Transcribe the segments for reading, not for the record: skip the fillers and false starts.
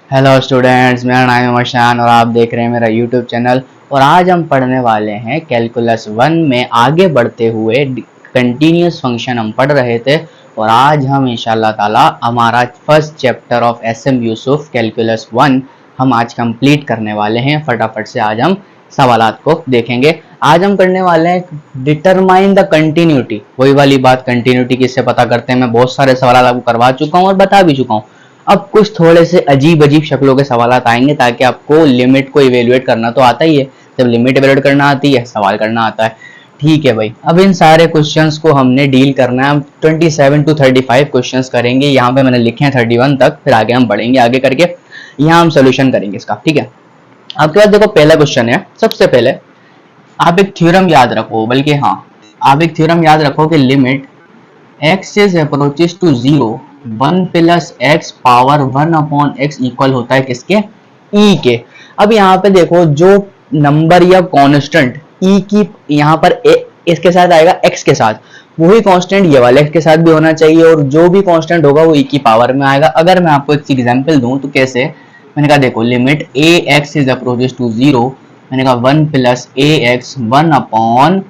Hello students, मेरा नाम है मशान और आप देख रहे हैं मेरा यूट्यूब चैनल। और आज हम पढ़ने वाले हैं कैलकुलस 1 में आगे बढ़ते हुए कंटिन्यूस फंक्शन हम पढ़ रहे थे। और आज हम इंशाल्लाह ताला हमारा first chapter of SM Yusuf calculus 1 हम आज कंप्लीट करने वाले हैं। फटाफट से आज हम सवालात को देखेंगे। आज हम करने वाले हैं डिटरमाइन द कंटिन्यूटी। वही वाली बात, कंटिन्यूटी किससे पता करते हैं। मैं बहुत सारे सवाल आपको करवा चुका हूँ और बता भी चुका हूँ। अब कुछ थोड़े से अजीब अजीब शक्लों के सवाल आएंगे ताकि आपको लिमिट को इवेल्युएट करना तो आता ही है। जब लिमिट इवेल्युएट करना आती है, सवाल करना आता है। ठीक है भाई, अब इन सारे क्वेश्चंस को हमने डील करना है। हम 27 to 35 क्वेश्चंस करेंगे। यहाँ पे मैंने लिखे हैं 31 तक, फिर आगे हम बढ़ेंगे आगे करके। यहाँ हम सोल्यूशन करेंगे इसका। ठीक है, आपके पास देखो पहला क्वेश्चन है। सबसे पहले आप एक थ्योरम याद रखो, बल्कि हाँ, आप एक थ्योरम याद रखो कि limit x is approaches to 0 1 plus x power 1 upon x equal होता है किसके? e के। अब यहाँ पे देखो जो नंबर या कांस्टेंट e की यहाँ पर इसके साथ आएगा x के साथ, वही कांस्टेंट ये वाले x के साथ भी होना चाहिए और जो भी कांस्टेंट होगा वो e की पावर में आएगा। अगर मैं आपको एक एग्जांपल दूं तो कैसे, मैंने कहा देखो limit ax is approaches to 0, मैंने कहा 1 plus ax 1 upon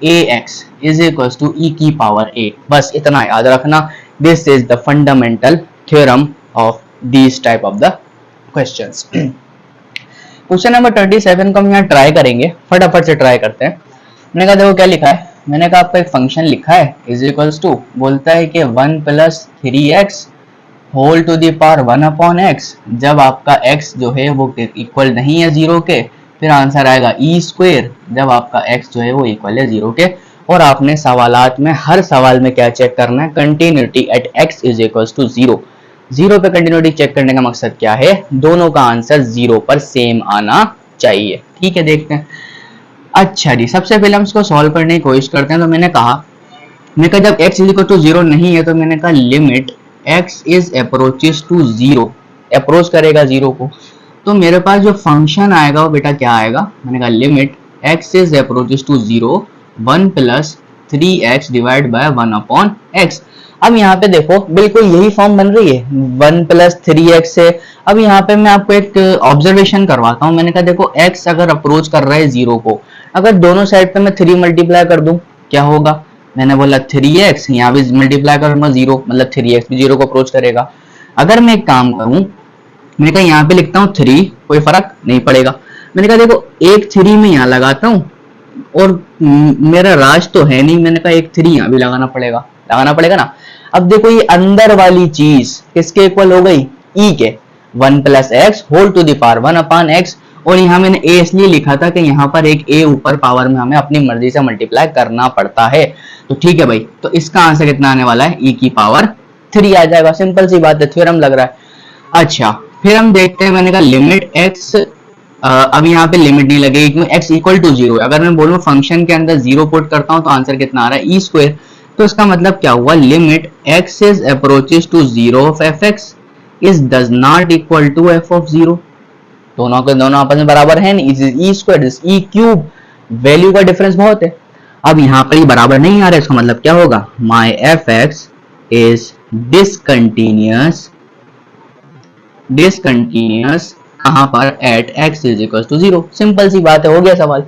ax is equal to e की पावर a। बस इतना याद रखना। This is the fundamental theorem of these type of the questions. Question number 27 को हम यहाँ ट्राई करेंगे। फटाफट से ट्राई करते हैं। मैंने कहा देखो क्या लिखा है। मैंने कहा आपका एक फंक्शन लिखा है इज इक्वल्स टू, बोलता है कि 1 plus 3x whole to the power 1 upon x। जब आपका x जो है वो इक्वल नहीं है 0 के, फिर आंसर आएगा e स्क्वायर। जब आपका x जो है वो इक्वल है 0 के। और आपने सवालात में हर सवाल में क्या चेक करना है? Continuity at x is equals to 0। 0 पे कंटिन्यूटी चेक करने का मकसद क्या है? दोनों का आंसर 0 पर सेम आना चाहिए। ठीक है, देखते हैं। अच्छा जी, सबसे पहले हम इसको सॉल्व करने की कोशिश करते हैं। तो मैंने कहा जब x इज इक्वल टू 0 नहीं है तो मैंने कहा limit x is approaches to 0, approach करेगा 0 को। तो मेरे पास जो फंक्शन आएगा वो बेटा क्या आएगा? मैंने कहा limit x is approaches to 0 1 plus 3x divide by 1 upon x। अब यहाँ पे देखो बिल्कुल यही फॉर्म बन रही है 1 प्लस 3x से। अब यहाँ पे मैं आपको एक ऑब्जर्वेशन करवाता हूँ। मैंने कहा देखो x अगर अप्रोच कर रहा है 0 को, अगर दोनों साइड पे मैं 3 मल्टीप्लाई कर दूं क्या होगा? मैंने बोला 3x, यहाँ भी मल्टीप्लाई करूंगा 0, मतलब 3x भी 0 को अप्रोच करेगा। अगर मैं एक काम करूं, मैंने कहा यहाँ पे लिखता हूँ 3, कोई फर्क नहीं पड़ेगा। मैंने कहा देखो एक 3 में यहाँ लगाता हूँ और मेरा राज तो है नहीं, मैंने कहा एक 3 यहाँ भी लगाना पड़ेगा ना। अब देखो ये अंदर वाली चीज किसके इक्वल हो गई? e के। 1 plus x whole to the power 1 upon x। और यहाँ मैंने a इसलिए लिखा था कि यहाँ पर एक a ऊपर पावर में हमें अपनी मर्जी से मल्टीप्लाई करना पड़ता है। तो ठीक है भाई, तो इसका आंसर कितना आने वाला है? e की पावर 3 आ जाएगा। सिंपल सी बात है, थ्योरम लग रहा है। अच्छा, फिर हम देखते हैं। मैंने कहा लिमिट x, अब यहाँ पे लिमिट नहीं लगेगी क्योंकि x इक्वल टू 0। अगर मैं बोलूँ फंक्शन के अंदर 0 पुट करता हूँ तो आंसर कितना आ रहा है? e square. तो इसका मतलब क्या हुआ? Limit x is approaches to 0 of fx is does not equal to f of 0। दोनों के दोनों आपस में बराबर है नहीं, is e square, is e cube. Value का डिफरेंस बहुत है। अब यहाँ पर ये बराबर नहीं आ रहा है, इसका मतलब क्या होगा? माई fx इज डिसकंटिन्यूअस कहां पर? At x is equal to 0। Simple सी बात है, हो गया सवाल।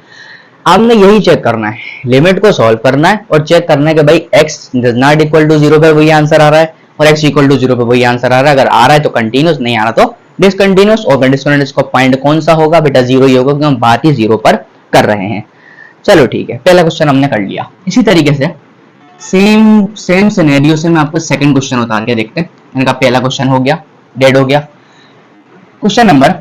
आपने यही चेक करना है, लिमिट को सॉल्व करना है और चेक करना है कि भाई x does not equal to 0 पे वही आंसर आ रहा है और x इक्वल टू 0 पे वही आंसर आ रहा है। अगर आ रहा है तो कंटिन्यूअस, नहीं आ रहा तो डिसकंटिन्यूअस। और डिसकंटिन्यूअस का पॉइंट कौन सा होगा? बेटा 0 ही होगा क्योंकि हम बात ही 0 पर कर रहे हैं। चलो ठीक है, पहला क्वेश्चन हमने कर लिया। इसी तरीके से सेम सिनेरियो से मैं आपको सेकंड क्वेश्चन उतार के देखते हैं। मैंने कहा पहला क्वेश्चन हो गया, डेड हो गया। क्वेश्चन नंबर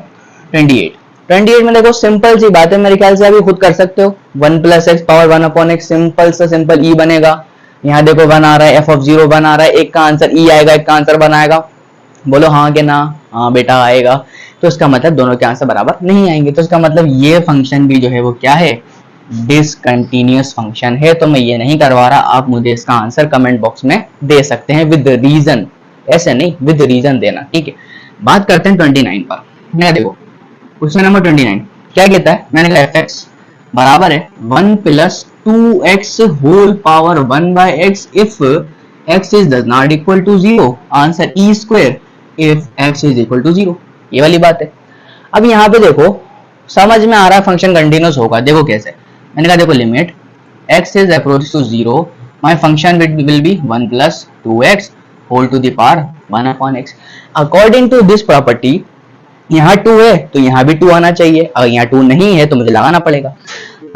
28 में देखो सिंपल सी बात है, मेरे ख्याल से अभी खुद कर सकते हो। 1 plus x power 1 upon x, simple से सिंपल e बनेगा। यहाँ देखो 1 आ रहा है, f ऑफ 0 1 आ रहा है, एक का आंसर e आएगा, एक का आंसर 1 आएगा। बोलो हाँ कि ना? हाँ बेटा आएगा। तो इसका मतलब दोनों के आंसर बराबर नहीं आएंगे। तो इसका मतलब ये फंक्शन भी जो है वो क्या है? डिसकंटिन्यूअस फंक्शन है। तो मैं ये नहीं करवा रहा, आप मुझे इसका आंसर कमेंट बॉक्स में दे सकते हैं विद रीजन, ऐसे नहीं, विद रीजन देना। ठीक है, बात करते हैं 29 पर। मैं देखो क्वेश्चन नंबर 29 क्या कहता है? मैंने कहा fx बराबर है 1 plus 2x whole power 1 by x if x is does not equal to 0। Answer e square if x is equal to 0। ये वाली बात है। अब यहाँ पे देखो समझ में आ रहा है फंक्शन कंटिन्यूस होगा। देखो कैसे, मैंने कहा देखो limit x is approach to 0 my function will be 1 plus 2x whole to the power 1 upon x। according to this property यहाँ 2 है तो यहाँ भी 2 आना चाहिए, अगर यहाँ 2 नहीं है तो मुझे लगाना पड़ेगा।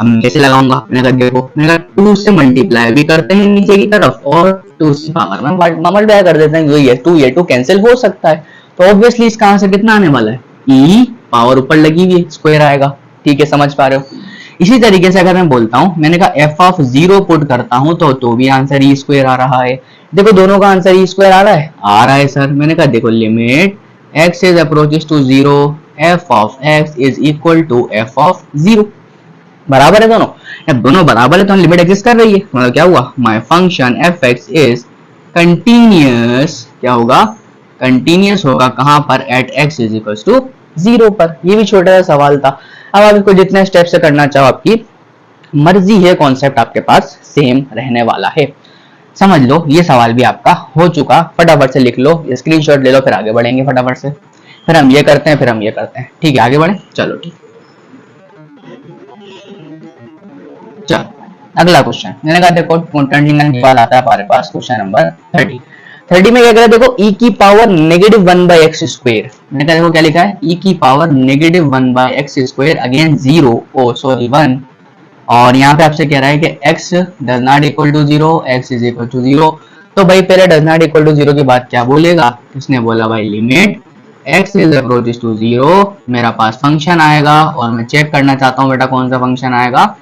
अब मैं कैसे लगाऊंगा, मैंने कहा देखो मैंने कहा 2 से मल्टीप्लाई भी करते हैं नीचे की तरफ और 2 से पावर में मल्टीप्लाई कर देते हैं, ये 2 कैंसिल हो सकता है, तो ऑब्वियसली इसका आंसर कितना आने वाला है, e पावर ऊपर लगी हुई है स्क्वायर आएगा। ठीक है, समझ पा रहे हो। इसी तरीके से अगर मैं बोलता हूं, मैंने कहा f ऑफ 0 पुट करता हूं तो भी आंसर e स्क्वायर आ रहा है। देखो दोनों का आंसर e स्क्वायर आ रहा है सर। मैंने कहा देखो limit x is approaches to 0 f of x is equal to f of 0। बराबर है दोनों, जब दोनों बराबर है तो लिमिट एग्जिस्ट कर रही है, मतलब क्या हुआ, my function fx is continuous. क्या होगा, कंटीन्यूअस होगा कहां पर, at x is equal to 0 पर। ये भी छोटा सा सवाल था। अब आप इसको जितने स्टेप से करना चाहो आपकी मर्जी है, कॉन्सेप्ट आपके पास सेम रहने वाला है। समझ लो ये सवाल भी आपका हो चुका, फटाफट से लिख लो, स्क्रीनशॉट ले लो, फिर आगे बढ़ेंगे फटाफट से। फिर हम ये करते हैं, फिर हम ये करते हैं। ठीक है, आगे बढ़े, चलो ठीक। चलो अगला क्वेश्चन, मैंने कहा देखो सवाल आता है हमारे पास, क्वेश्चन नंबर 30 में क्या कह रहा है, देखो e की power negative 1 by x square. मैंने कहा देखो क्या लिखा है, e की power negative 1 by x square again 1, और यहाँ पे आपसे कह रहा है कि x does not equal to 0, x is equal to 0। तो भाई पहले डज नॉट इक्वल टू 0 के बाद क्या बोलेगा, किसने बोला भाई limit x is approaches to 0, मेरा पास फंक्शन आएगा और मैं चेक करना चाहता हूँ बेटा कौन सा फंक्शन आएगा,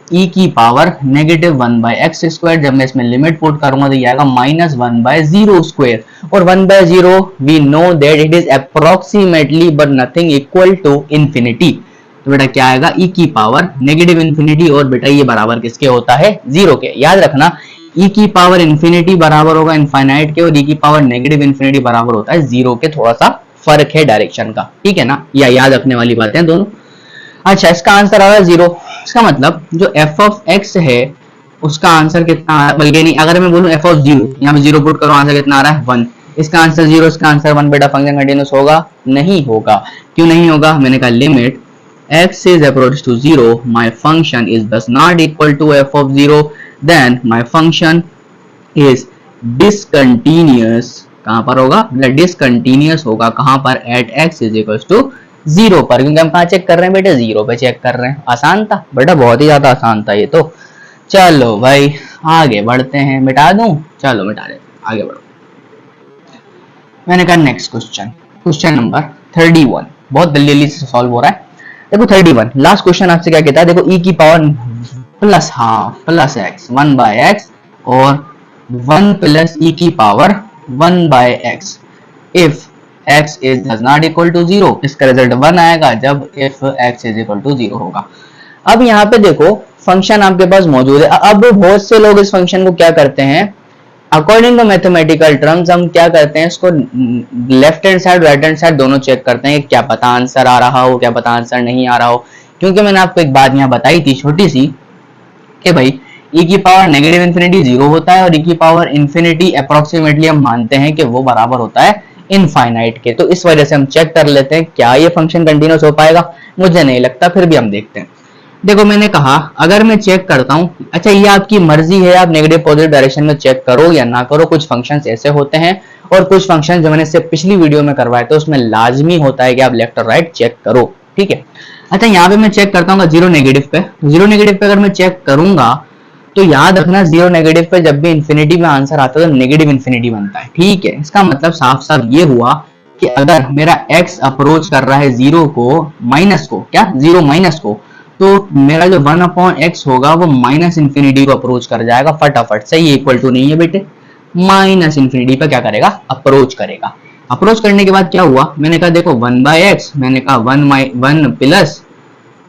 e की power negative 1 by x square. जब मैं इसमें लिमिट पुट करूंगा तो ये आएगा -1 बाय 0 स्क्वायर, और 1 by 0 we know that it is approximately but nothing equal to infinity. तो बेटा क्या आएगा, e की पावर नेगेटिव इंफिनिटी, और बेटा ये बराबर किसके होता है, 0 के। याद रखना e की पावर इंफिनिटी बराबर होगा इनफाइनाइट के, और e की पावर नेगेटिव इंफिनिटी बराबर होता है 0 के। थोड़ा सा फर्क है डायरेक्शन का, ठीक है ना, या याद रखने वाली बातें दोनों। अच्छा, इसका आंसर आ रहा है 0। इसका मतलब जो f ऑफ x है उसका आंसर कितना आ रहा है, बल्कि नहीं, अगर मैं बोलूं f ऑफ 0, यहाँ पे 0 पुट करो, आंसर कितना आ रहा है 1। इसका आंसर 0, इसका आंसर 1। बेटा फंक्शन कंटीन्यूअस होगा, नहीं होगा। क्यों नहीं होगा, मैंने कहा limit x is approach to 0 my function is thus not equal to f of 0, then my function is discontinuous। कहां पर होगा, डिसकंटिन्यूअस होगा कहां पर, at x is equals to 0 पर। क्योंकि हम कहां चेक कर रहे हैं बेटे, 0 पे चेक कर रहे हैं। आसान था बेटा, बहुत ही ज्यादा आसान था ये तो। चलो भाई आगे बढ़ते हैं, मिटा दूं, चलो मिटा देते, आगे बढ़ो। मैंने कहा नेक्स्ट क्वेश्चन, क्वेश्चन नंबर 31 बहुत जल्दी से सॉल्व हो रहा है। देखो 31 लास्ट क्वेश्चन आपसे क्या कहता है, देखो e की power plus half plus x 1 by x और 1 प्लस e की power 1 by x if x is does not equal to 0। इसका रिजल्ट 1 आएगा जब if x is equal to 0 होगा। अब यहाँ पे देखो फंक्शन आपके पास मौजूद है। अब बहुत से लोग इस फंक्शन को क्या करते हैं, अकॉर्डिंग टू मैथमेटिकल टर्म्स हम क्या करते हैं, इसको left hand side right hand side दोनों चेक करते हैं, क्या पता आंसर आ रहा हो, क्या पता आंसर नहीं आ रहा हो। क्योंकि मैंने आपको एक बात यहाँ बताई थी छोटी सी, कि भाई e की पावर नेगेटिव इंफिनिटी 0 होता है, और e की पावर इंफिनिटी अप्रोक्सीमेटली हम मानते हैं कि वो बराबर होता है इनफाइनाइट के। तो इस वजह से हम चेक कर लेते हैं क्या ये फंक्शन कंटिन्यूअस हो पाएगा, मुझे नहीं लगता, फिर भी हम देखते हैं। देखो मैंने कहा अगर मैं चेक करता हूं, अच्छा ये आपकी मर्जी है, आप नेगेटिव पॉजिटिव डायरेक्शन में चेक करो या ना करो। कुछ फंक्शंस ऐसे होते हैं और कुछ फंक्शन जो मैंने इससे पिछली वीडियो में करवाए थे उसमें लाजमी होता है कि आप लेफ्ट और राइट चेक करो, ठीक है। अच्छा यहाँ पे मैं चेक करता हूँ 0 नेगेटिव पे, 0 नेगेटिव पे अगर मैं चेक करूंगा तो याद रखना 0 नेगेटिव पे जब भी इंफिनिटी में आंसर आता है तो नेगेटिव इंफिनिटी बनता है, ठीक है। इसका मतलब साफ साफ ये हुआ कि अगर मेरा x अप्रोच कर रहा है 0 को, माइनस को, क्या 0 माइनस को, तो मेरा जो 1/x होगा वो माइनस इंफिनिटी को अप्रोच कर जाएगा फटाफट से। ये इक्वल टू नहीं है बेटे, माइनस इंफिनिटी पे क्या करेगा, अप्रोच करेगा। अप्रोच करने के बाद क्या हुआ, मैंने कहा देखो 1/x, मैंने कहा 1 प्लस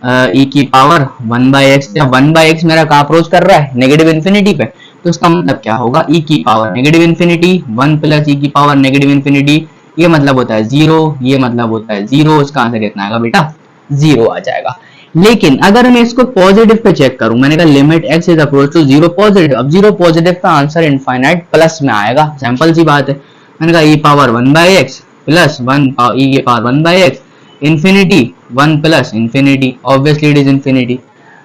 e की पावर 1/x, या 1/x मेरा कहाँ अप्रोच कर रहा है, नेगेटिव इंफिनिटी पे। तो इसका मतलब क्या होगा, e की power negative infinity 1 plus e की पावर नेगेटिव इंफिनिटी, ये मतलब होता है 0, ये मतलब होता है 0। इसका आंसर कितना आएगा बेटा, 0 आ जाएगा। लेकिन अगर मैं इसको पॉजिटिव पे चेक करूं, मैंने कहा limit x is approach to 0 positive, अब 0 पॉजिटिव का आंसर इनफाइनाइट प्लस में आएगा, सिंपल सी बात है। मैंने कहा e power 1/x plus 1 e की power 1 by x, infinity 1 plus infinity, obviously it is infinity,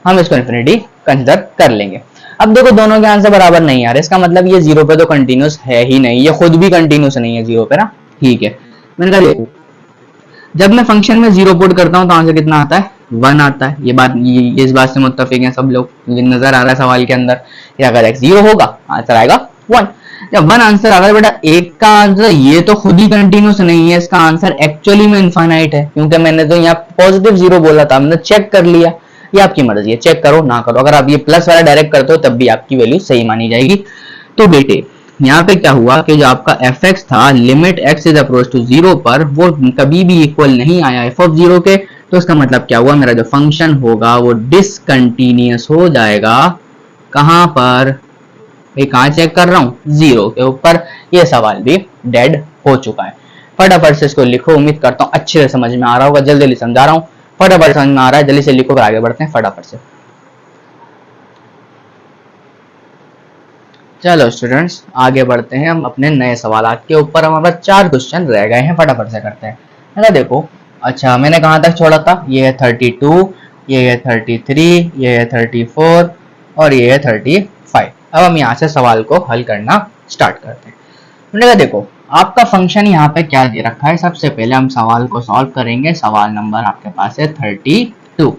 हम इसको इन्फिनिटी कंसिडर कर लेंगे। अब देखो दोनों के आंसर बराबर नहीं आ रहे, इसका मतलब ये जीरो पे तो कंटिन्यूस है ही नहीं, ये खुद भी कंटिन्यूस नहीं है जीरो पे ना, ठीक है। मैंने कहा देखो जब मैं फंक्शन में जीरो पुट करता हूँ तो आंसर कितना आता है, 1 आता है। ये बात ये इस बात से मुत्तफिक हैं सब लोग, नजर आ रहा है सवाल के अंदर कि अगर x जीरो होगा आंसर आएगा 1। जब 1 आंसर आ रहा है बेटा, एक का आंसर ये तो खुद ही कंटिन्यूस नहीं है, इसका आंसर एक्चुअली में इनफाइनाइट है, क्योंकि मैंने तो यहाँ पॉजिटिव जीरो बोला था, हमने चेक कर लिया। ये आपकी मर्जी है, चेक करो ना करो, अगर आप ये प्लस वाला डायरेक्ट करते हो तब भी आपकी वैल्यू सही मानी जाएगी। तो बेटे यहाँ पे क्या हुआ कि जो आपका fx था limit x is approach to zero पर, वो कभी भी इक्वल नहीं आया f ऑफ जीरो के, तो इसका मतलब क्या हुआ, मेरा जो फंक्शन होगा वो डिसकंटिन्यूअस हो जाएगा। कहां पर भाई, कहां चेक कर रहा हूं, जीरो के ऊपर। ये सवाल भी डेड हो चुका है। फटाफट से इसको लिखो, उम्मीद करता हूं अच्छे से समझ में आ रहा होगा, जल्दी जल्दी समझा रहा हूं, फटाफट समझ में आ रहा है, जल्दी से लिखो, फिर आगे बढ़ते हैं फटाफट से। चलो स्टूडेंट्स आगे बढ़ते हैं हम अपने नए सवाल के ऊपर। हमारे पास 4 क्वेश्चन रह गए हैं, फटाफट से करते हैं, है ना। देखो अच्छा मैंने कहां तक छोड़ा था, ये है 32, ये है 33, ये है 34 और ये है 35। अब हम यहाँ से सवाल को हल करना स्टार्ट करते हैं। मैंने कहा देखो आपका फंक्शन यहाँ पे क्या दे रखा है, सबसे पहले हम सवाल को सॉल्व करेंगे। सवाल नंबर आपके पास है 32।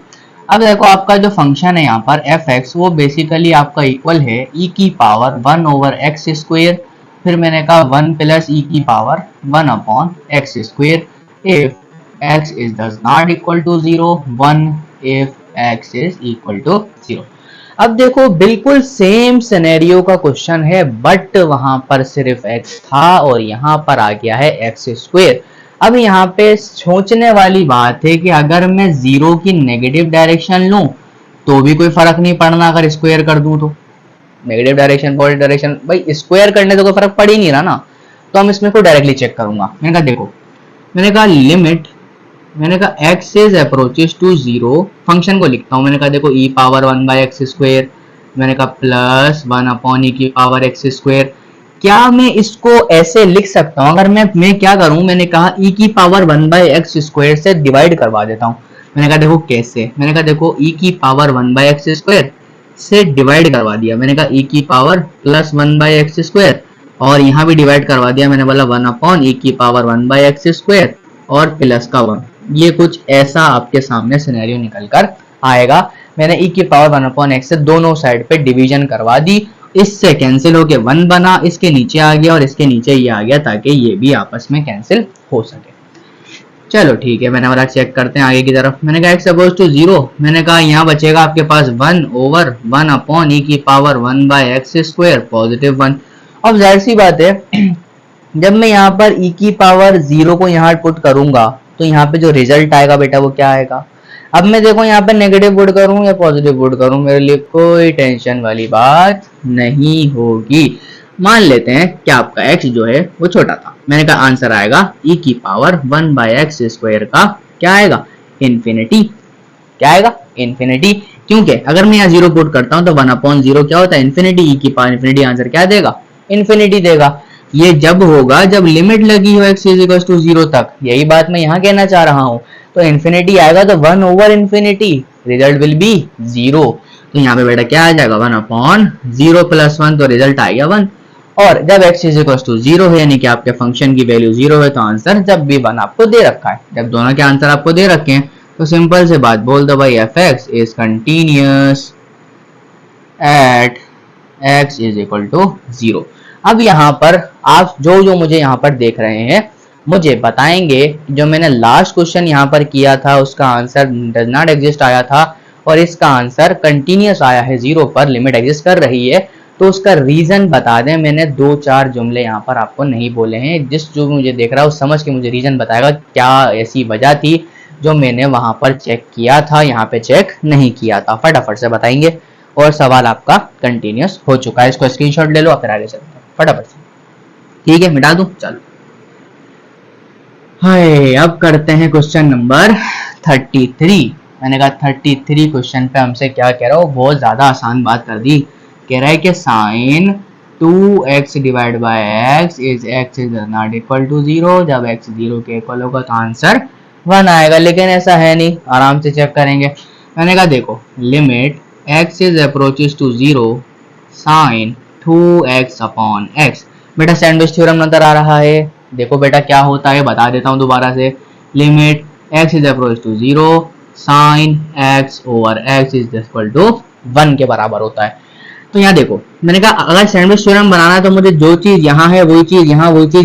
अब देखो आपका जो फंक्शन है यहाँ पर fx, वो बेसिकली आपका इक्वल है e की पावर 1 ओवर एक्स स्क्वेयर, फिर मैंने कहा 1 प्लस e की power 1 upon x square, if x is does not equal to 0, 1 if x is equal to 0। अब देखो बिल्कुल सेम सिनेरियो का क्वेश्चन है, बट वहां पर सिर्फ x था और यहाँ पर आ गया है एक्स स्क्वेयर। अब यहाँ पे सोचने वाली बात है कि अगर मैं जीरो की नेगेटिव डायरेक्शन लूं तो भी कोई फर्क नहीं पड़ना, अगर स्क्वायर कर दूं तो नेगेटिव डायरेक्शन पॉजिटिव डायरेक्शन, भाई स्क्वायर करने से कोई फर्क पड़ ही नहीं रहा ना, तो हम इसमें को डायरेक्टली चेक करूंगा। मैंने कहा देखो, मैंने कहा लिमिट, मैंने कहा x is approaches to zero, function को लिखता हूं। मैंने कहा देखो e power 1 by x square, मैंने कहा प्लस 1 अपॉन e की पावर एक्स स्क्वायर। क्या मैं इसको ऐसे लिख सकता हूं, अगर मैं क्या करूं, मैंने कहा e की पावर 1 बाई एक्स स्क्वायर से डिवाइड करवा देता हूं। मैंने कहा देखो कैसे, मैंने कहा देखो e की पावर 1 बाई एक्स स्क्वायर से डिवाइड करवा दिया, मैंने कहा e की power plus 1 by x square, और यहाँ भी डिवाइड करवा दिया, मैंने बोला 1 अपॉन e की पावर 1 बाई एक्स स्क्वायर और प्लस का 1। ये कुछ ऐसा आपके सामने सिनेरियो निकल कर आएगा। मैंने e की पावर 1 अपॉन एक्स से दोनों साइड पे डिवीजन करवा दी, इससे कैंसिल होके 1 बना, इसके नीचे आ गया और इसके नीचे ये आ गया, ताकि ये भी आपस में कैंसिल हो सके। चलो ठीक है, मैंने वाला चेक करते हैं आगे की तरफ। मैंने कहा x अपोज टू 0, मैंने कहा यहाँ बचेगा आपके पास 1 ओवर 1 अपॉन e की power 1 by x square positive 1। अब जाहिर सी बात है जब मैं यहाँ पर e की पावर 0 को यहाँ पुट करूंगा तो यहाँ पे जो रिजल्ट आएगा बेटा वो क्या आएगा। अब मैं देखो यहाँ पे नेगेटिव पुट करूं या पॉजिटिव पुट करूं, मेरे लिए कोई टेंशन वाली बात नहीं होगी। मान लेते हैं कि आपका x जो है वो छोटा था, मैंने कहा आंसर आएगा e की पावर 1 बाई एक्स स्क्वायर का क्या आएगा, इन्फिनिटी। क्या आएगा, इन्फिनिटी, क्योंकि अगर मैं यहाँ 0 पुट करता हूं तो 1 अपॉन 0 क्या होता है, इन्फिनिटी। e की पावर इन्फिनिटी आंसर क्या देगा, इन्फिनिटी देगा। ये जब होगा जब लिमिट लगी हो x इज इक्वल टू 0 तक, यही बात मैं यहाँ कहना चाह रहा हूँ। तो इन्फिनिटी आएगा तो 1 over infinity, result will be 0। तो यहाँ पे बेटा क्या आ जाएगा, 1 अपॉन 0 प्लस 1, तो रिजल्ट आ गया 1। और जब x इज इक्वल टू 0 है, यानी कि आपके फंक्शन की वैल्यू 0 है, तो आंसर जब भी 1 आपको दे रखा है, जब दोनों के आंसर आपको दे रखे हैं, तो सिंपल से बात बोल दो भाई fx is continuous at x is equal to 0। अब यहाँ पर आप जो मुझे यहाँ पर देख रहे हैं, मुझे बताएंगे जो मैंने लास्ट क्वेश्चन यहाँ पर किया था उसका आंसर डज नॉट एग्जिस्ट आया था और इसका आंसर कंटिन्यूअस आया है 0 पर, लिमिट एग्जिस्ट कर रही है, तो उसका रीजन बता दें। मैंने 2-4 जुमले यहाँ पर आपको नहीं बोले हैं, जो मुझे देख रहा है वो समझ के मुझे रीजन बताएगा क्या ऐसी वजह थी जो मैंने वहां पर चेक किया था, यहाँ पे चेक नहीं किया था। फटाफट से बताएंगे और सवाल आपका कंटिन्यूअस हो चुका है, इसको स्क्रीनशॉट ले लो फिर आगे चलते हैं फटाफट से। ठीक है, मिटा दूं, चलो। हाय, अब करते हैं क्वेश्चन नंबर 33। मैंने कहा 33 क्वेश्चन पे हमसे क्या कह रहा हो, बहुत ज्यादा आसान बात कर दी। कह रहा है कि sine 2x divide by x is x is not equal to 0। जब x 0 के इक्वल होगा तो आंसर 1 आएगा, लेकिन ऐसा है नहीं, आराम से चेक करेंगे। मैंने कहा देखो limit x is approaches to 0 sine 2x upon x। बेटा सैंडविच थ्योरम नजर आ रहा है, देखो बेटा क्या होता है बता देता हूँ दोबारा से। Limit x is approach to 0 sine x over x is equal to 1 के बराबर होता है। तो यहाँ देखो मैंने कहा अगर सैंडविच थ्योरम बनाना है तो मुझे जो चीज यहाँ है वही चीज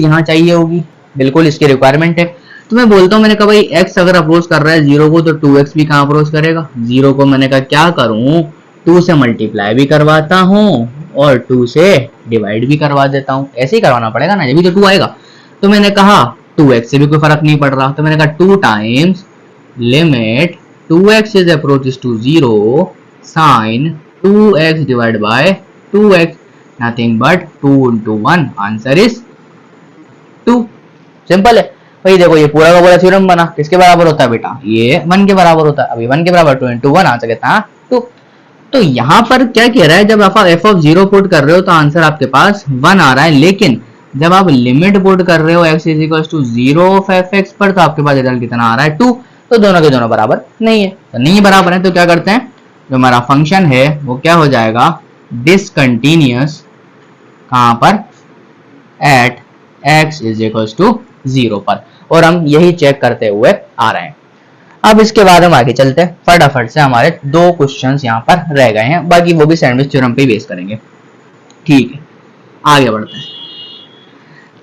यहाँ चाहिए होगी, बिल्कुल इसकी रिक्वायरमेंट है। तो मैं बोलता हूँ, मैंने कहा भाई x अगर अप्रोच कर रहा है 0 को तो 2x भी कहाँ अप्रोच करेगा 0 को। मैंने कहा क्या करूँ, 2 से मल्टीप्लाई भी करवाता हूँ और 2 से डिवाइड भी करवा देता हूँ, ऐसे ही करवाना पड़ेगा ना, जब भी तो 2 आएगा। तो मैंने कहा 2x से भी कोई फर्क नहीं पड़ रहा, तो मैंने कहा 2 times limit 2x is approaches to 0 sine 2x divided by 2x, nothing but 2 into 1, answer is 2। Simple है भाई। देखो ये पूरा का पूरा थ्योरम बना, किसके बराबर होता है बेटा, ये 1 के बराबर होता है। अभी 1 के बराबर 2 into 1 आंसर कितना 2। तो यहाँ पर क्या कह रहा है, जब आप f(0) पुट कर रहे हो तो आंसर आपके पास 1 आ रहा है, लेकिन जब आप लिमिट पुट कर रहे हो x is equal to 0 of fx पर तो आपके पास रिजल्ट कितना आ रहा है 2। तो दोनों के दोनों बराबर नहीं है, तो नहीं बराबर है तो क्या करते हैं, जो हमारा फंक्शन है वो क्या हो जाएगा, डिसकंटिन्यूअस। कहां पर, at x is equal to 0 पर, और हम यही चेक करते हुए आ रहे हैं। अब इसके बाद हम आगे चलते हैं, फटाफट से हमारे 2 क्वेश्चंस यहाँ पर रह गए हैं, बाकी वो भी सैंडविच थ्योरम पे बेस करेंगे। ठीक है आगे बढ़ते हैं।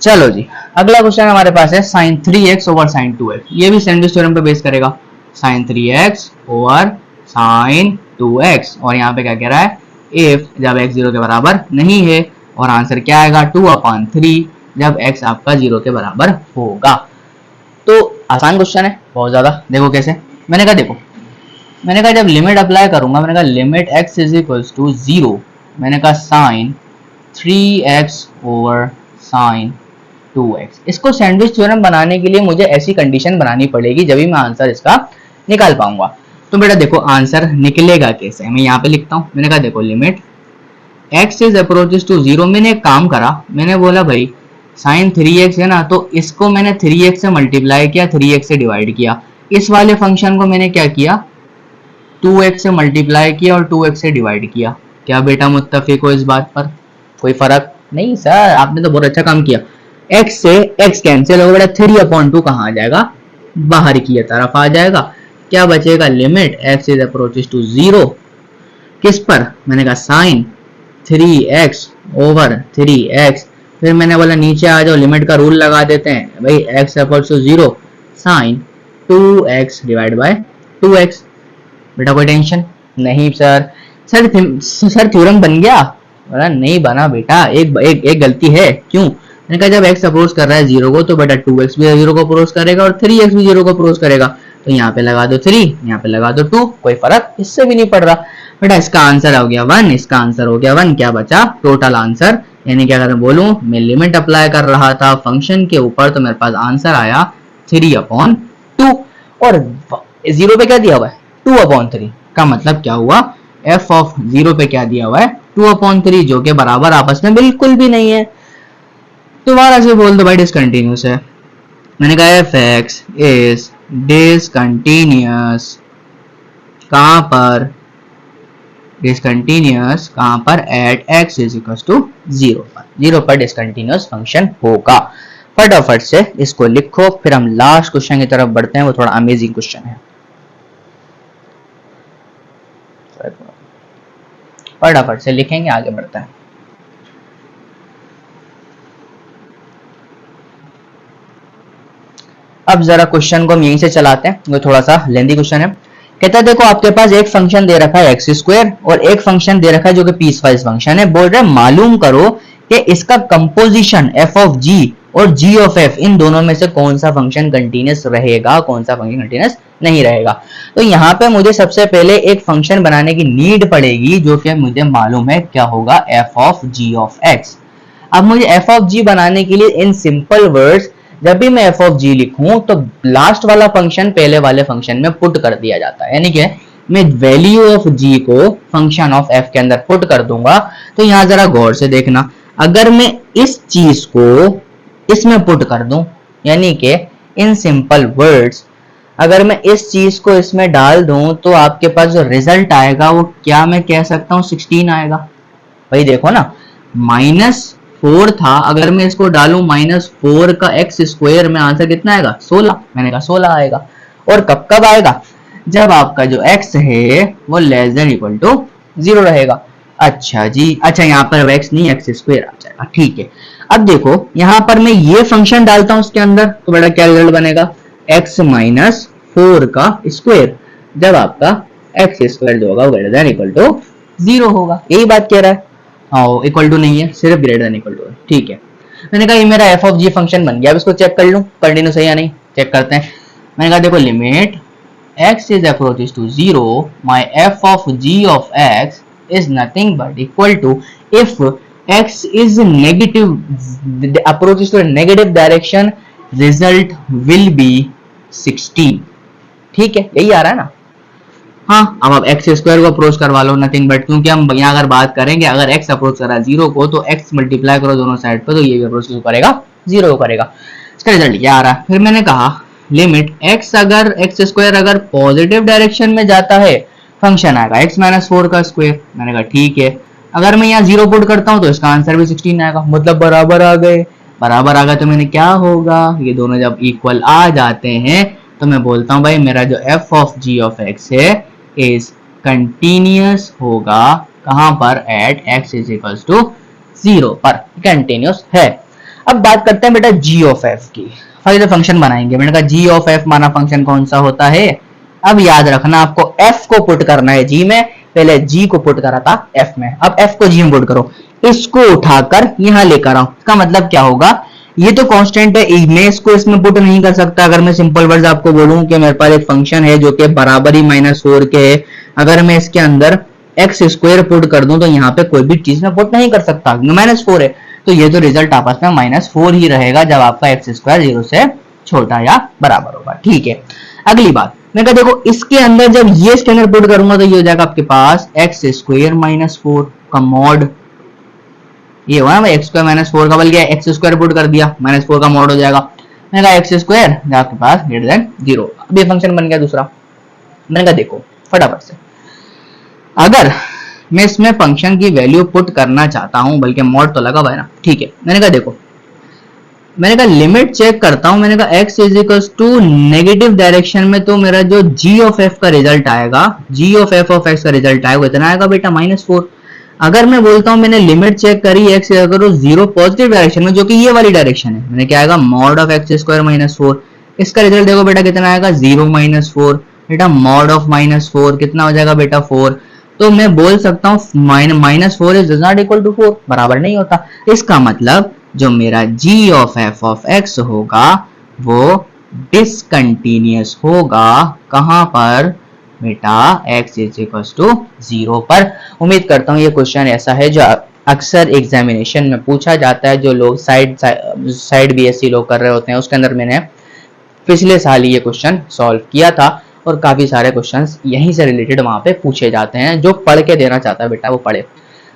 चलो जी अगला क्वेश्चन हमारे पास है sin 3x over sin 2x, ये भी सैंडविच थ्योरम पे बेस करेगा। sin 3x over sin 2x, और यहाँ पे क्या कह रहा है, इफ जब x 0 के बराबर नहीं है, और आंसर क्या आएगा 2/3 जब x आपका 0 के बराबर होगा। तो आसान क्वेश्चन है बहुत ज्यादा। देखो कैसे, मैंने कहा जब लिमिट अप्लाई करूंगा, मैंने कहा limit x is equal to 0, मैंने कहा sin 3x over sin 2x। इसको सैंडविच थ्योरम बनाने के लिए मुझे ऐसी कंडीशन बनानी पड़ेगी जब भी मैं आंसर इसका निकाल पाऊंगा। तो बेटा देखो आंसर निकलेगा कैसे, मैं यहाँ पे लिखता हूँ। मैंने कहा देखो limit x is approaches to 0, मैंने एक काम करा, मैंने बोला भाई sin 3x है ना, तो इसको मैंने 3x से मल्टीप्लाई किया, 3x से डिवाइड किया। इस वाले फंक्शन को मैंने क्या किया, 2x से मल्टीप्लाई किया और 2x से डिवाइड किया। क्या बेटा मुत्तफिक हो इस बात पर, कोई फर्क नहीं सर, आपने तो बहुत अच्छा काम किया। x से x कैंसिल होगा बेटा, 3/2 कहाँ आ जाएगा, बाहर की तरफ आ जाएगा। क्या बचेगा, limit x is approaches to 0 किस पर, मैंने कहा sin 3x ओवर 3x, फिर मैंने बोला नीचे आ जाओ, लिमिट का रूल लगा देते हैं भाई, x approach to 0 sin 2x divide by 2x। बेटा कोई टेंशन नहीं सर थ्योरम बन गया, बोला नहीं बना बेटा, एक गलती है। क्यों, मैंने कहा जब x अप्रोच कर रहा है 0 को तो बेटा 2x भी 0 को अप्रोच करेगा और 3x भी 0 को अप्रोच करेगा। तो यहाँ पे लगा दो 3, यहाँ पे लगा दो 2, कोई फर्क इससे भी नहीं पड़ रहा। बेटा इसका आंसर हो गया 1, इसका आंसर हो गया 1, क्या बचा टोटल आंसर, यानी कि अगर मैं बोलूं मैं लिमिट अप्लाई कर रहा था फंक्शन के ऊपर तो मेरे पास आंसर आया 3/2, और 0 पे क्या दिया हुआ है 2/3, का मतलब क्या हुआ, f ऑफ 0 पे क्या दिया हुआ है 2/3, जो के बराबर आपस में बिल्कुल भी नहीं है। दोबारा से बोल दो भाई डिसकंटिन्यूअस है। मैंने कहा fx इज डिसकंटिन्यूअस, कहां पर, डिसकंटिन्यूअस कहां पर, at x is equal to 0 पर, 0 पर डिसकंटिन्यूअस फंक्शन होगा। फटाफट से इसको लिखो, फिर हम लास्ट क्वेश्चन की तरफ बढ़ते हैं, वो थोड़ा अमेजिंग क्वेश्चन है। फटाफट से लिखेंगे, आगे बढ़ते हैं। अब जरा क्वेश्चन को हम यहीं से चलाते हैं, वो थोड़ा सा लेंदी क्वेश्चन है। कहता है देखो आपके पास एक फंक्शन दे रखा है एक्स स्क्वायर और एक फंक्शन दे रखा है जो कि पीस वाइज फंक्शन है। बोल रहे हैं मालूम करो कि इसका कंपोजिशन एफ ऑफ जी और जी ऑफ एफ, इन दोनों में से कौन सा फंक्शन कंटीन्यूअस रहेगा, कौन सा फंक्शन कंटीन्यूअस नहीं रहेगा। तो यहाँ पे मुझे सबसे पहले एक फंक्शन बनाने की नीड पड़ेगी जो कि मुझे मालूम है क्या होगा, f of g of x. अब मुझे एफ ऑफ जी बनाने के लिए इन सिंपल वर्ड्स जब भी मैं एफ ऑफ जी लिखूं तो लास्ट वाला फंक्शन पहले वाले फंक्शन में पुट कर दिया जाता है, यानी कि मैं वैल्यू ऑफ जी को फंक्शन ऑफ एफ के अंदर पुट कर दूंगा। तो यहां जरा गौर से देखना, अगर मैं इस चीज को इसमें पुट कर दूं, यानी कि इन सिंपल वर्ड्स अगर मैं इस चीज को इसमें डाल दूं तो आपके पास जो रिजल्ट आएगा वो क्या मैं कह सकता हूं 16 आएगा। भाई देखो ना, -4 था, अगर मैं इसको डालूं -4 का एक्स स्क्वायर में आंसर कितना आएगा 16। मैंने कहा 16 आएगा। और कब कब आएगा, जब आपका जो x है वो लेस देन इक्वल टू 0 रहेगा। अच्छा जी, अच्छा यहाँ पर x नहीं एक्स स्क्वायर आ जाएगा, ठीक है। अब देखो यहाँ पर मैं ये फंक्शन डालता हूं उसके अंदर तो बेटा क्या रिजल्ट बनेगा, x -4 का स्क्वायर, जब आपका एक्स स्क्वायर जो होगा वो ग्रेटर देन इक्वल टू 0 होगा। यही बात कह रहा है। हाँ, इक्वल टू नहीं है, सिर्फ ग्रेटर देन इक्वल टू है, ठीक है। मैंने कहा ये मेरा एफ ऑफ जी फंक्शन बन गया। अब इसको चेक कर लूं कंटिन्यू सही या नहीं, चेक करते हैं। मैंने कहा देखो limit x is approaches to 0, my f of g of x is nothing but equal to if x is negative, approaches to a negative direction, result will be 16। ठीक है, यही आ रहा है ना। हाँ, अब आप एक्स स्क्वायर को अप्रोच करवा लो, नथिंग बट, क्योंकि हम यहाँ अगर बात करेंगे अगर एक्स अप्रोच करा 0 को तो एक्स मल्टीप्लाई करो दोनों साइड पे तो ये भी अप्रोच करेगा 0 को करेगा। इसका रिजल्ट क्या आ रहा है, फिर मैंने कहा लिमिट x अगर एक्स स्क्वायर अगर पॉजिटिव डायरेक्शन में जाता है फंक्शन आएगा x -4 का स्क्वायर। मैंने कहा ठीक है, अगर मैं यहाँ 0 पुट करता हूँ तो इसका आंसर भी 16 आएगा, मतलब बराबर आ गए। बराबर आ गए तो मैंने क्या होगा, ये दोनों जब इक्वल आ जाते हैं तो मैं बोलता हूँ भाई मेरा जो f of g of x है इज कंटिन्यूअस होगा, कहां पर, at x is equal to 0 पर कंटिन्यूअस है। अब बात करते हैं बेटा g ऑफ f की। फाइनल फंक्शन बनाएंगे। मैंने कहा g ऑफ f माना फंक्शन कौन सा होता है। अब याद रखना आपको f को पुट करना है g में, पहले g को पुट करा था f में, अब f को g में पुट करो, इसको उठाकर यहां लेकर आओ। इसका मतलब क्या होगा, ये तो कांस्टेंट है, मैं इसको इसमें पुट नहीं कर सकता। अगर मैं सिंपल वर्ड्स आपको बोलूं कि मेरे पास एक फंक्शन है जो कि बराबर ही -4 के है, अगर मैं इसके अंदर एक्स स्क्वायर पुट कर दूं तो यहाँ पे कोई भी चीज में पुट नहीं कर सकता, -4 है, तो ये तो रिजल्ट आपस में -4 ही रहेगा जब आपका एक्स स्क्वायर 0 से छोटा या बराबर होगा। ठीक है, अगली बात मैं कहा देखो इसके अंदर जब ये स्टैंडर्ड पुट करूंगा तो ये हो जाएगा आपके पास एक्स स्क्वायर -4 का मॉड, ये हुआ ना एक्स स्क्वायर -4 का, बल्कि एक्स स्क्वायर पुट कर दिया -4 का मॉड हो जाएगा। मैंने कहा एक्स स्क्वायर आपके पास ग्रेटर देन 0। अब ये फंक्शन बन गया दूसरा। मैंने कहा देखो फटाफट से, अगर मैं इसमें फंक्शन की वैल्यू पुट करना चाहता हूं, बल्कि मॉड तो लगा हुआ है ना, ठीक है। मैंने कहा देखो, मैंने कहा लिमिट चेक करता हूं, मैंने कहा x is equal to negative direction में तो मेरा जो g ऑफ f का रिजल्ट आएगा, g of f of x का रिजल्ट आएगा इतना आएगा बेटा -4। अगर मैं बोलता हूं मैंने लिमिट चेक करी x अगर 0 पॉजिटिव डायरेक्शन में, जो कि ये वाली डायरेक्शन है, मैंने क्या आएगा मॉड ऑफ एक्स स्क्वायर -4, इसका रिजल्ट देखो बेटा कितना आएगा 0 -4, बेटा मॉड ऑफ -4 कितना हो जाएगा बेटा 4। तो मैं बोल सकता हूँ -4 इज नॉट इक्वल टू 4, बराबर नहीं होता। इसका मतलब जो मेरा g of f of x होगा वो डिसकंटिन्यूअस होगा, कहां पर बेटा x इज इक्वल टू 0 पर। उम्मीद करता हूँ ये क्वेश्चन ऐसा है जो अक्सर एग्जामिनेशन में पूछा जाता है, जो लोग साइड बीएससी लोग कर रहे होते हैं, उसके अंदर मैंने पिछले साल ही ये क्वेश्चन सॉल्व किया था और काफी सारे क्वेश्चंस यहीं से रिलेटेड वहां पे पूछे जाते हैं। जो पढ़ के देना चाहता है बेटा वो पढ़े।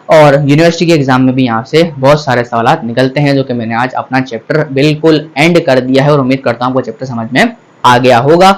और यूनिवर्सिटी के एग्जाम में भी यहाँ से बहुत सारे सवाल निकलते हैं, जो कि मैंने आज अपना चैप्टर बिल्कुल एंड कर दिया है और उम्मीद करता हूँ आपको चैप्टर समझ में आ गया होगा।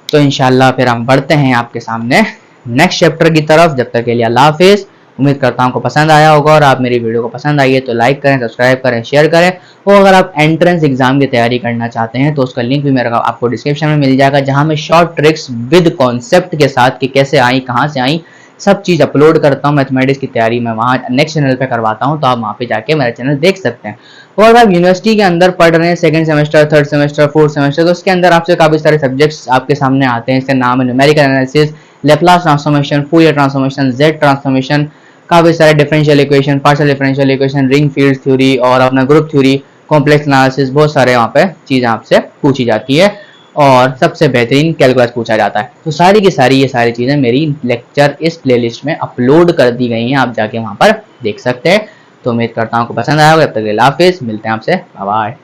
तो इंशाल्लाह फिर हम बढ़ते हैं आपके सामने नेक्स्ट चैप्टर की तरफ। जब तक के लिए अल्लाह हाफिज। उम्मीद करता हूँ आपको पसंद आया होगा, और आप मेरी वीडियो को पसंद आई है तो लाइक करें, सब्सक्राइब करें, शेयर करें। और अगर आप एंट्रेंस एग्जाम की तैयारी करना चाहते हैं तो उसका लिंक भी मेरा आपको डिस्क्रिप्शन में मिल जाएगा, जहां मैं शॉर्ट ट्रिक्स विद कॉन्सेप्ट के साथ कि कैसे आई, कहाँ से आई, सब चीज अपलोड करता हूँ। मैथमेटिक्स की तैयारी मैं वहाँ नेक्स्ट चैनल पे करवाता हूँ, तो आप वहाँ पे जाके मेरा चैनल देख सकते हैं। और आप यूनिवर्सिटी के अंदर पढ़ रहे हैं, second semester, third semester, fourth semester, तो उसके अंदर आपसे काफी सारे सब्जेक्ट्स आपके सामने आते हैं। इसका नाम है numerical analysis, Laplace transformation, Fourier transformation, Z transformation, काफी सारे differential equation, partial differential equation, ring field theory और अपना ग्रुप थ्योरी, कॉम्प्लेक्स एनालिसिस, बहुत सारे वहाँ पे चीजें आपसे पूछी जाती है और सबसे बेहतरीन कैलकुलस पूछा जाता है। तो सारी की सारी ये सारी चीजें मेरी लेक्चर इस प्लेलिस्ट में अपलोड कर दी गई हैं, आप जाके वहां पर देख सकते हैं। तो उम्मीद करता हूँ आपको पसंद आया होगा। तब तक के लिए हाफिज, मिलते हैं आपसे, बाय बाय।